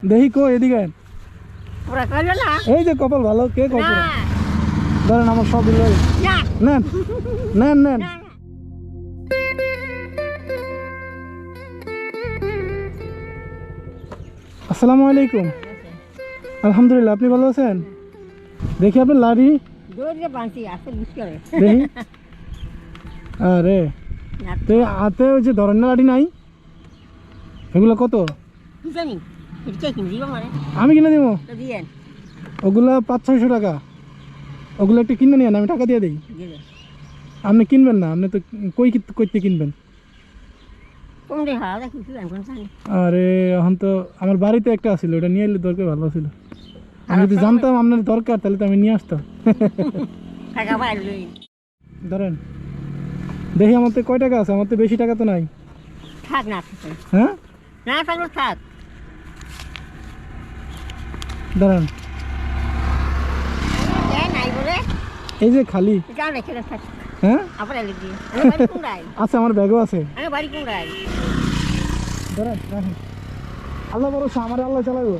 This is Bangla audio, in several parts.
দেখি কো এদিকে ওরা কইলো না এই যে কপাল ভালো কে কপাল না ধরেন আমার সব দিল না নেন নেন নেন না আসসালামু আলাইকুম আলহামদুলিল্লাহ আপনি ভালো আছেন দেখি আপনার লাড়ি দৌড়ে বাঁচি আসে বুঝ করে দেখি আরে না তো হাতে ওই যে ধরেন না লাড়ি নাই এগুলো কত কি জানি এটা কি দিব মানে আমি কিনে দিব তো দিয়েন ওগুলা 500-600 টাকা ওগুলো একটু কিনে নিয়ে আমি টাকা দিয়ে দিই দিলে আপনি কিনবেন না আপনি তো কইতে কিনবেন কোন রে হাওয়া দেখি কি কোন জানি আরে এখন তো আমার বাড়িতে একটা আছিল ওটা নিয়ে এলে দরকার ভালো ছিল আমি যদি জানতাম আপনার দরকার তাহলে তো আমি নিয়ে আসতাম টাকা বাইরে লই ধরেন দেখি আমার তো কয় টাকা আছে আমার তো বেশি টাকা তো নাই থাক না থাক হ্যাঁ না থাকলে থাক ধরেন এ নাই বলে এই যে খালি যাও রেখে দে থাক হ্যাঁ আবার এলে দিয়ে আমি বাড়ি কোনটাই আছে আমার ব্যাগও আছে আমি বাড়ি কোনটাই ধরেন রাখেন আল্লাহ ভরসা আমার আল্লাহ চালাবো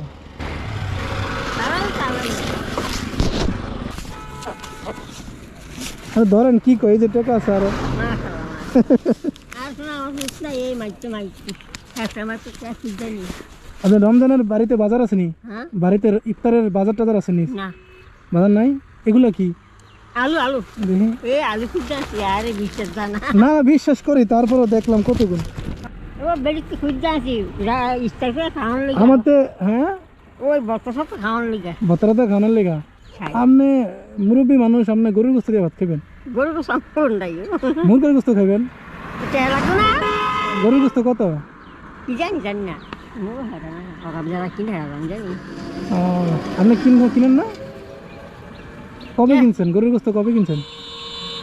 আরে ধরেন কি কই এই যে টাকা আছে আরো আচ্ছা রমজানের বাড়িতে বাজার আছে নি বাড়িতে ইফতারের বাজার টাজার আছে নি বাজার নাই এগুলো কি আলু আলু দেখি এ আলু খুঁজতে আসি আরে বিশ্বাস জানা না না বিশ্বাস করি তারপরও দেখলাম কতগুণ ও বেড়িতে খুঁজতে আসি ইস্তার করে খাওয়ানোর লেগে আমার তো হ্যাঁ ওই বর্তা সব খাওয়ানোর লেগে ভতরাতে খানার লেগা আপনি মুরব্বী মানুষ আপনি গরুর গোস্ত দিয়ে ভাত খাবেন গরু তো সম্পূর্ণ নাই মুরগির গোস্ত খাবেন এটা লাগবে না গরুর গোস্ত কত কি জানি না ও হ্যাঁ না ওরা যারা কিনে আমি জানি আপনি কিনেন না কবে কিনছেন গরুর গোস্ত কবে কিনছেন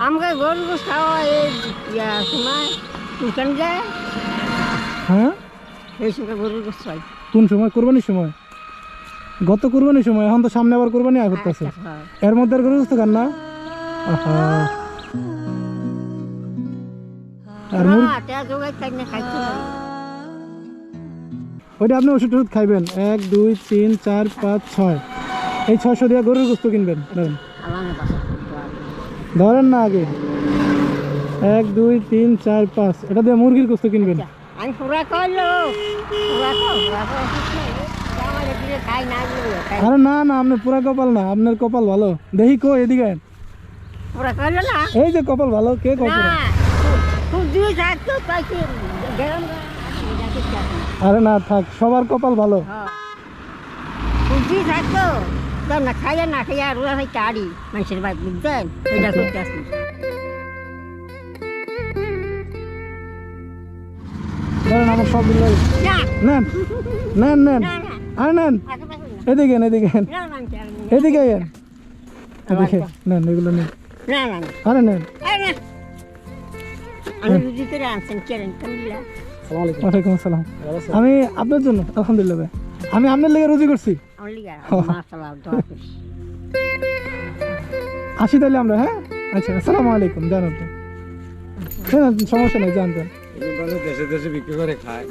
আমাকে গরু খাওয়া এই সময় দোকান যায় হ্যাঁ এই সময় গরুর গোস্ত হয় কোন সময় কোরবানির সময় গত কোরবানির সময় এখন তো সামনে আবার কোরবানি আগ করতেছে এর মধ্যে আর গরুর গোস্ত খান না আহা আর ওইটা আপনি ওষুধ টষুধ খাইবেন 1 2 3 4 5 6 এই 600 দিয়ে গরুর গোস্ত কিনবেন ধরেন না আগে 1 2 3 4 5 এটা দিয়ে মুরগির গোস্ত কিনবেন আমি পুরা করলো আরে না না আপনার পুরা কপাল না আপনার কপাল ভালো দেখি কো এদিকে পুরা করলো না এই যে কপাল ভালো কে কপাল আরে না থাক সবার কপাল ভালো থাকতো না খাইয়া না খাইয়া রোজা খাই চাড়ি মানুষের ভাই বুঝছেন এটা করতে আসি ধরেন আমার সব দিল নেন নেন নেন আর নেন এদিকে এদিকে এদিকে এদিকে নেন এগুলো নেন না না আরে নেন আমি রুজি করে আনছেন কেরেন কামিলা ওয়ালাইকুম আসসালাম আমি আপনার জন্য আলহামদুলিল্লাহ ভাই আমি আপনার লেগে রুজি করছি আমার লিগা মাশাআল্লাহ দোয়া করি আসি তাহলে আমরা হ্যাঁ আচ্ছা আসসালামু আলাইকুম জানান তো হ্যাঁ সমস্যা নেই জানতেন দেশে দেশে বিক্রি করে খায়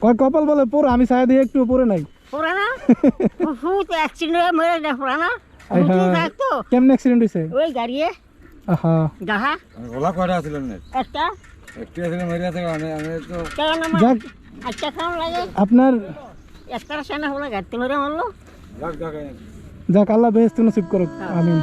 ওই কপাল বলে পুরো আমি ছায়া দিয়ে একটু পরে নাই পুরানা বহুত অ্যাক্সিডেন্ট মরে না পুরানা থাকতো কেমন অ্যাক্সিডেন্ট হয়েছে ওই গাড়িয়ে আহা গাহা ওলা কয়টা ছিলেন না একটা একটু আসলে মরে আছে আমি তো কেন যাক আচ্ছা খাওয়া লাগে আপনার একটা সেনা হলো গাড়িতে মরে মারলো যাক যাক যাক আল্লাহ বেহেশত নসিব করুক আমিন